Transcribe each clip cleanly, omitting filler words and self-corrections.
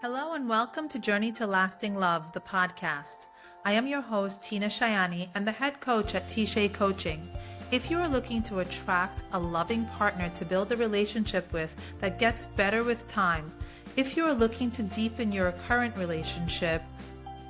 Hello and welcome to Journey to Lasting Love, the podcast. I am your host, Tina Shayani, and the head coach at T-Shay Coaching. If you are looking to attract a loving partner to build a relationship with that gets better with time, if you are looking to deepen your current relationship,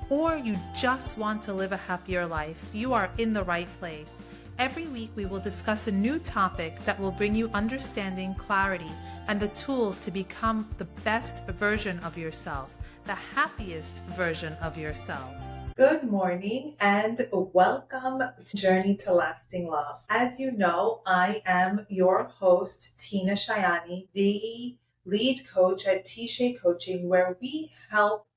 or you just want to live a happier life, you are in the right place. Every week we will discuss a new topic that will bring you understanding, clarity, and the tools to become the best version of yourself, the happiest version of yourself. Good morning and welcome to Journey to Lasting Love. As you know, I am your host, Tina Shayani, the lead coach at T-Shay Coaching, where we help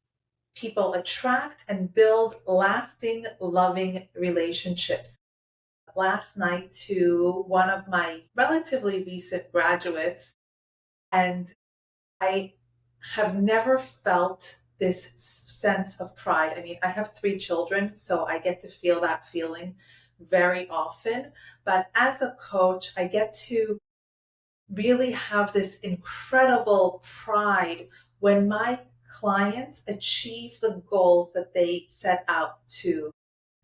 people attract and build lasting, loving relationships. Last night to one of my relatively recent graduates, and I have never felt this sense of pride. I mean, I have 3 children, so I get to feel that feeling very often. But as a coach, I get to really have this incredible pride when my clients achieve the goals that they set out to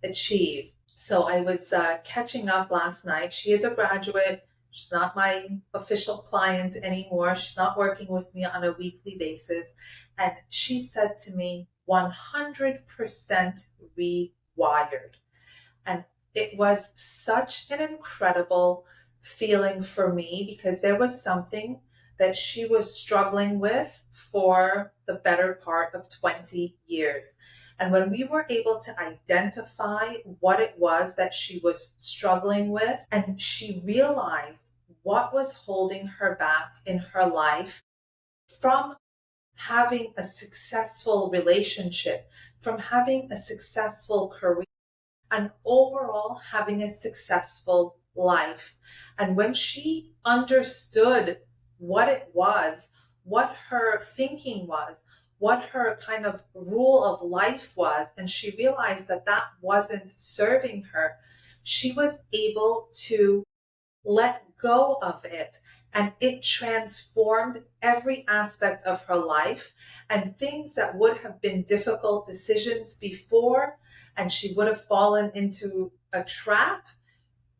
achieve. So I was catching up last night. She is a graduate. She's not my official client anymore. She's not working with me on a weekly basis. And she said to me, 100% rewired. And it was such an incredible feeling for me because there was something that she was struggling with for the better part of 20 years. And when we were able to identify what it was that she was struggling with, and she realized what was holding her back in her life from having a successful relationship, from having a successful career, and overall having a successful life. And when she understood what it was, what her thinking was, what her kind of rule of life was, and she realized that that wasn't serving her, she was able to let go of it. And it transformed every aspect of her life, and things that would have been difficult decisions before, and she would have fallen into a trap,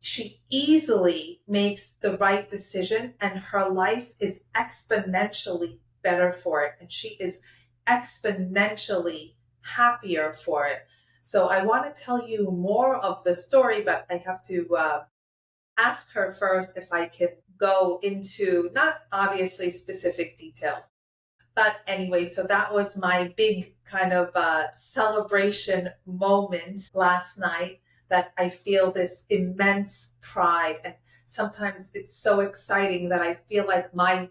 she easily makes the right decision and her life is exponentially better for it. And she is exponentially happier for it. So I want to tell you more of the story, but I have to ask her first if I can go into not obviously specific details. But anyway, so that was my big kind of celebration moment last night, that I feel this immense pride. And sometimes it's so exciting that I feel like my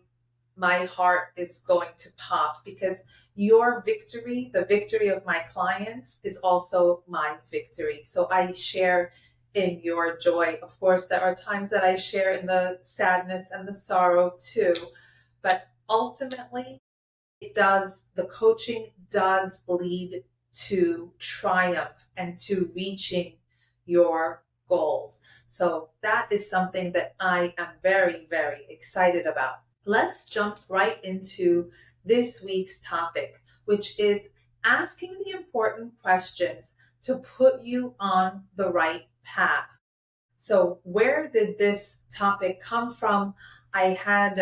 heart is going to pop, because your victory, the victory of my clients, is also my victory. So I share in your joy. Of course, there are times that I share in the sadness and the sorrow too, but ultimately the coaching does lead to triumph and to reaching your goals. So that is something that I am very, very excited about. Let's jump right into this week's topic, which is asking the important questions to put you on the right path. So where did this topic come from? I had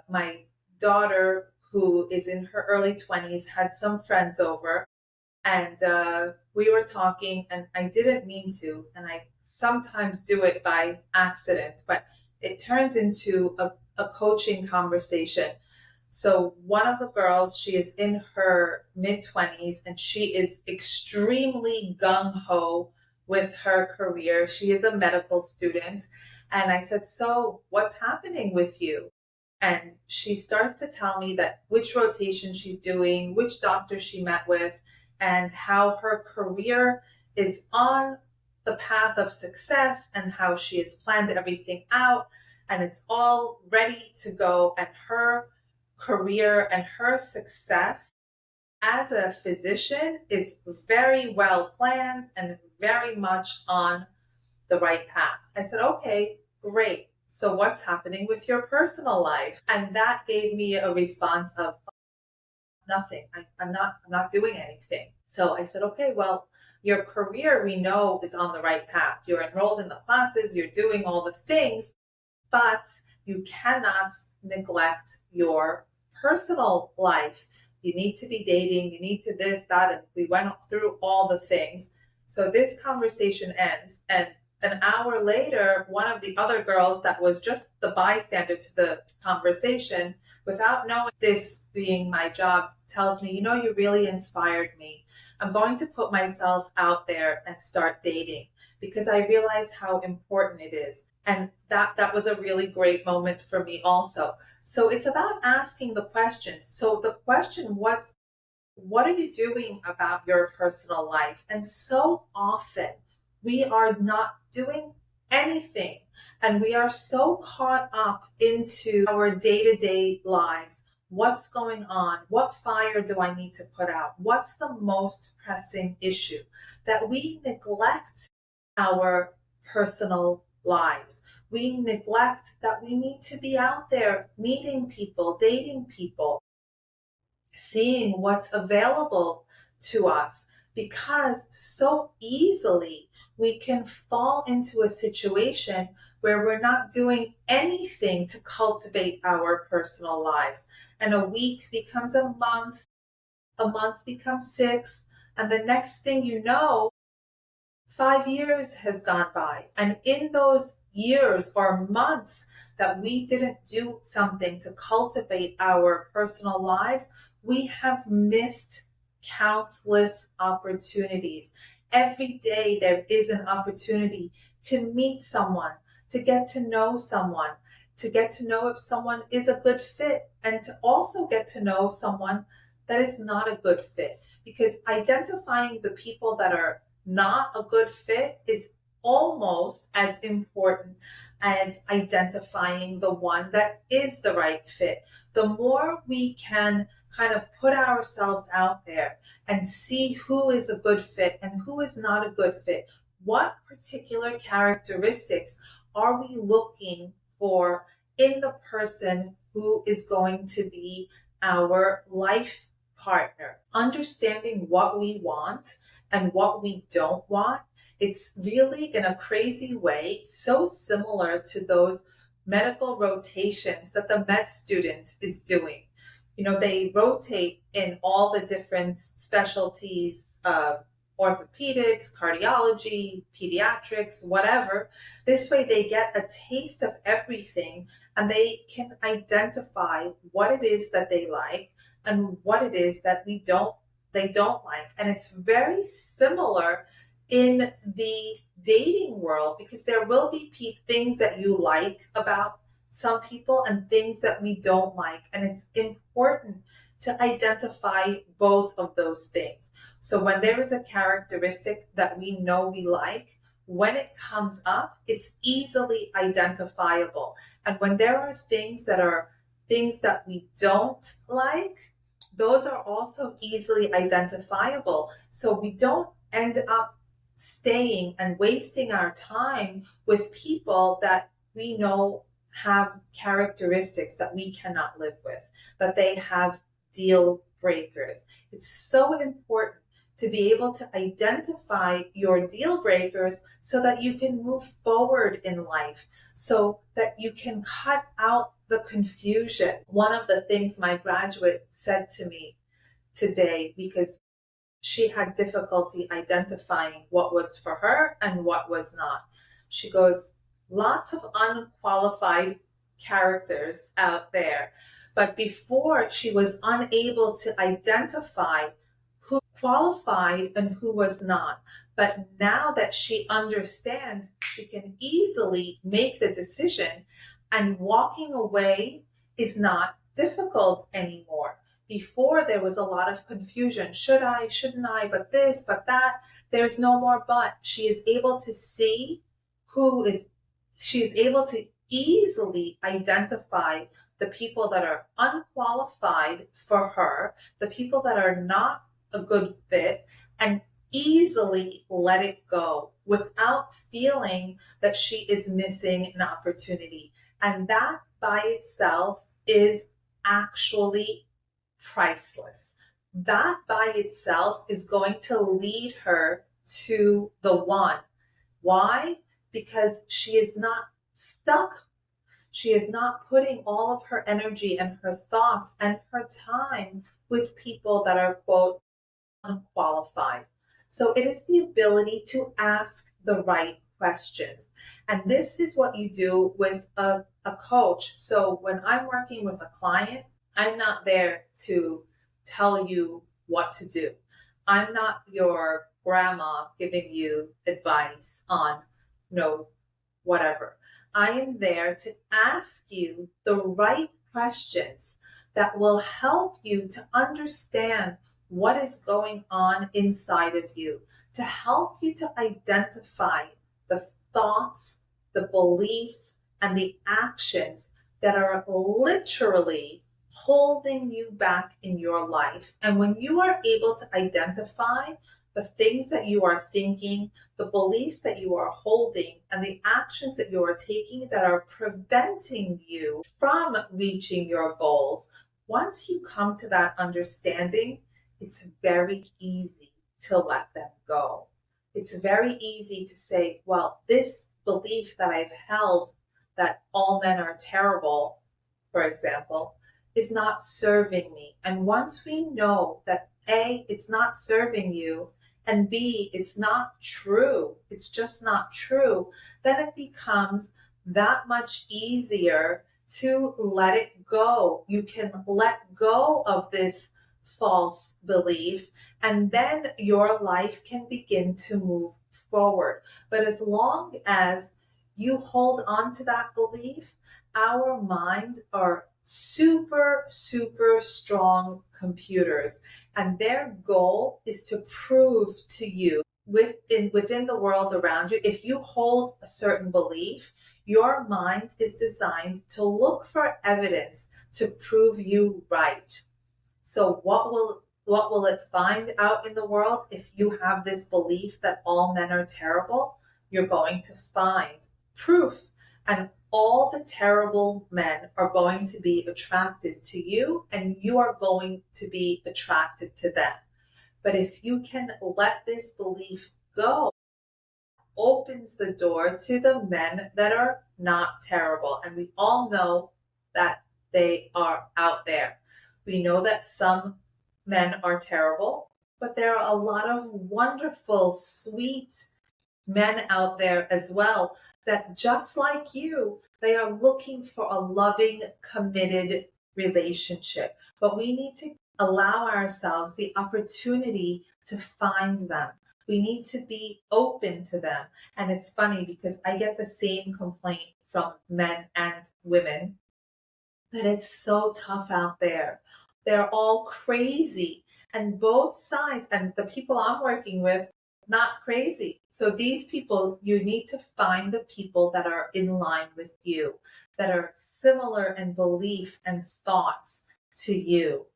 my daughter, who is in her early 20s, had some friends over, and we were talking, and I didn't mean to, and I sometimes do it by accident, but it turns into a coaching conversation. So one of the girls, she is in her mid-20s, and she is extremely gung-ho with her career. She is a medical student. And I said, so what's happening with you? And she starts to tell me that which rotation she's doing, which doctor she met with, and how her career is on the path of success, and how she has planned everything out and it's all ready to go. And her career and her success as a physician is very well planned and very much on the right path. I said, okay, great. So what's happening with your personal life? And that gave me a response of, nothing. I'm not doing anything. So I said, okay, well, your career we know is on the right path. You're enrolled in the classes, you're doing all the things, but you cannot neglect your personal life. You need to be dating, you need to this, that, and we went through all the things. So this conversation ends, and an hour later, one of the other girls that was just the bystander to the conversation, without knowing this being my job, tells me, you really inspired me. I'm going to put myself out there and start dating because I realize how important it is. And that was a really great moment for me also. So it's about asking the questions. So the question was, what are you doing about your personal life? And so often we are not doing anything, and we are so caught up into our day-to-day lives. What's going on? What fire do I need to put out? What's the most pressing issue, that we neglect our personal lives? We neglect that we need to be out there meeting people, dating people, seeing what's available to us, because so easily we can fall into a situation where we're not doing anything to cultivate our personal lives. And a week becomes a month becomes 6, and the next thing you know, 5 years has gone by. And in those years or months that we didn't do something to cultivate our personal lives, we have missed countless opportunities. Every day there is an opportunity to meet someone, to get to know someone, to get to know if someone is a good fit, and to also get to know someone that is not a good fit. Because identifying the people that are not a good fit is almost as important as identifying the one that is the right fit. The more we can kind of put ourselves out there and see who is a good fit and who is not a good fit, what particular characteristics are we looking for in the person who is going to be our life partner? Understanding what we want and what we don't want, it's really, in a crazy way, so similar to those medical rotations that the med student is doing. They rotate in all the different specialties, orthopedics, cardiology, pediatrics, whatever. This way they get a taste of everything, and they can identify what it is that they like and what it is that they don't like. And it's very similar in the dating world, because there will be things that you like about some people and things that we don't like. And it's important to identify both of those things. So when there is a characteristic that we know we like, when it comes up, it's easily identifiable. And when there are things that we don't like, those are also easily identifiable. So we don't end up staying and wasting our time with people that we know have characteristics that we cannot live with, that they have deal breakers. It's so important to be able to identify your deal breakers so that you can move forward in life, so that you can cut out the confusion. One of the things my graduate said to me today, because she had difficulty identifying what was for her and what was not. She goes, lots of unqualified characters out there. But before, she was unable to identify who qualified and who was not. But now that she understands, she can easily make the decision, and walking away is not difficult anymore. Before, there was a lot of confusion. Should I, shouldn't I, but this, but that. There's no more but. She is able to see she is able to easily identify the people that are unqualified for her, the people that are not a good fit, and easily let it go without feeling that she is missing an opportunity. And that by itself is actually priceless. that by itself is going to lead her to the one. Why? Because she is not stuck. She is not putting all of her energy and her thoughts and her time with people that are, quote, unqualified. So it is the ability to ask the right questions. And this is what you do with a coach. So when I'm working with a client, I'm not there to tell you what to do. I'm not your grandma giving you advice on, whatever. I am there to ask you the right questions that will help you to understand what is going on inside of you, to help you to identify the thoughts, the beliefs, and the actions that are literally holding you back in your life. And when you are able to identify the things that you are thinking, the beliefs that you are holding, and the actions that you are taking that are preventing you from reaching your goals, once you come to that understanding, it's very easy to let them go. It's very easy to say, well, this belief that I've held that all men are terrible, for example, is not serving me. And once we know that A, it's not serving you, and B, it's not true, it's just not true, then it becomes that much easier to let it go. You can let go of this false belief, and then your life can begin to move forward. But as long as you hold on to that belief, our minds are super, super strong computers. And their goal is to prove to you within the world around you, if you hold a certain belief, your mind is designed to look for evidence to prove you right. So what will it find out in the world if you have this belief that all men are terrible? You're going to find proof, and all the terrible men are going to be attracted to you, and you are going to be attracted to them. But if you can let this belief go, opens the door to the men that are not terrible. And we all know that they are out there. We know that some men are terrible, but there are a lot of wonderful, sweet men out there as well that, just like you, they are looking for a loving, committed relationship. But we need to allow ourselves the opportunity to find them. We need to be open to them. And it's funny because I get the same complaint from men and women that it's so tough out there. They're all crazy. And both sides, and the people I'm working with, not crazy. So these people, you need to find the people that are in line with you, that are similar in belief and thoughts to you.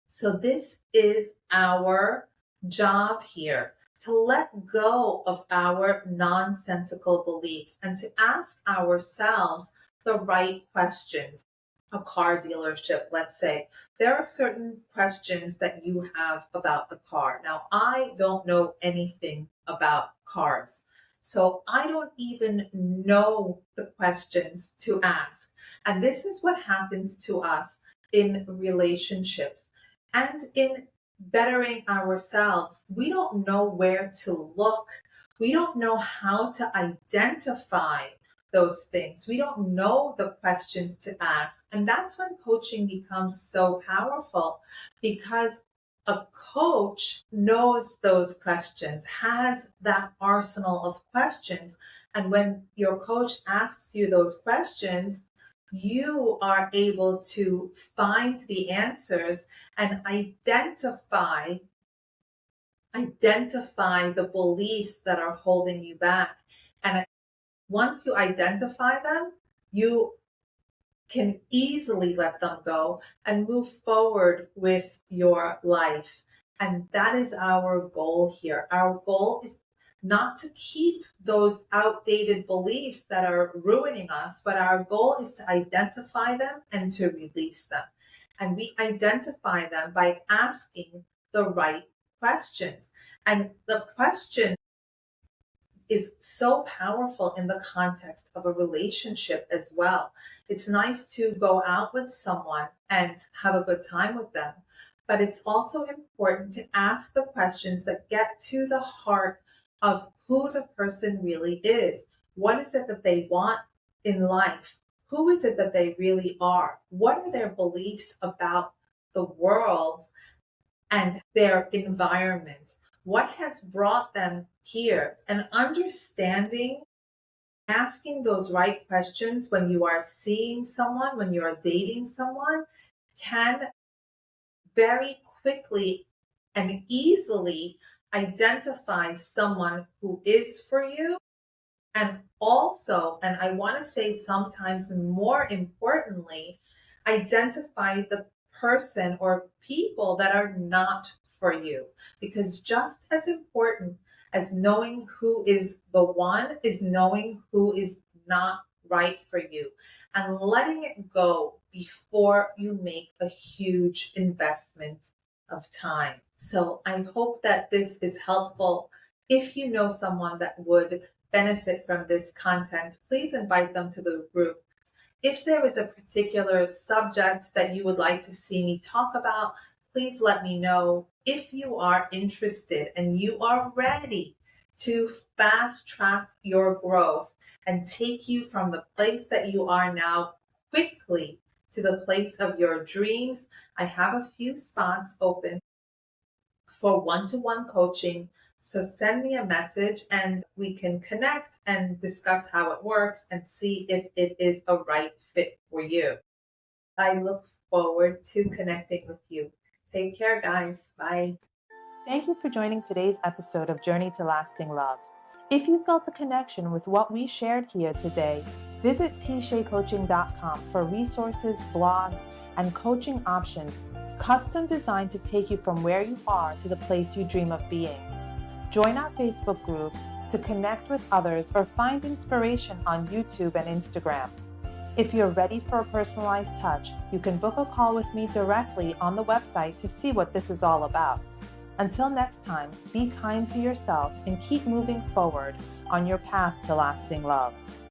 So this is our job here, to let go of our nonsensical beliefs and to ask ourselves the right questions. A car dealership, let's say, there are certain questions that you have about the car. Now, I don't know anything about cars, so I don't even know the questions to ask. And this is what happens to us in relationships and in bettering ourselves. We don't know where to look. We don't know how to identify those things. We don't know the questions to ask. And that's when coaching becomes so powerful, because a coach knows those questions, has that arsenal of questions. And when your coach asks you those questions, you are able to find the answers and identify the beliefs that are holding you back. And once you identify them, you can easily let them go and move forward with your life. And that is our goal here. Our goal is not to keep those outdated beliefs that are ruining us, but our goal is to identify them and to release them. And we identify them by asking the right questions. And the question is so powerful in the context of a relationship as well. It's nice to go out with someone and have a good time with them, but it's also important to ask the questions that get to the heart of who the person really is. What is it that they want in life? Who is it that they really are? What are their beliefs about the world and their environment? What has brought them here? And understanding, asking those right questions when you are seeing someone, when you are dating someone, can very quickly and easily identify someone who is for you. And also, and I want to say sometimes more importantly, identify the person or people that are not for you. Because just as important as knowing who is the one is knowing who is not right for you and letting it go before you make a huge investment of time. So I hope that this is helpful. If you know someone that would benefit from this content, please invite them to the group. If there is a particular subject that you would like to see me talk about, please let me know. If you are interested and you are ready to fast track your growth and take you from the place that you are now quickly to the place of your dreams, I have a few spots open for one-to-one coaching. So send me a message and we can connect and discuss how it works and see if it is a right fit for you. I look forward to connecting with you. Take care, guys. Bye. Thank you for joining today's episode of Journey to Lasting Love. If you felt a connection with what we shared here today, visit tshaycoaching.com for resources, blogs, and coaching options custom designed to take you from where you are to the place you dream of being. Join our Facebook group to connect with others or find inspiration on YouTube and Instagram. If you're ready for a personalized touch, you can book a call with me directly on the website to see what this is all about. Until next time, be kind to yourself and keep moving forward on your path to lasting love.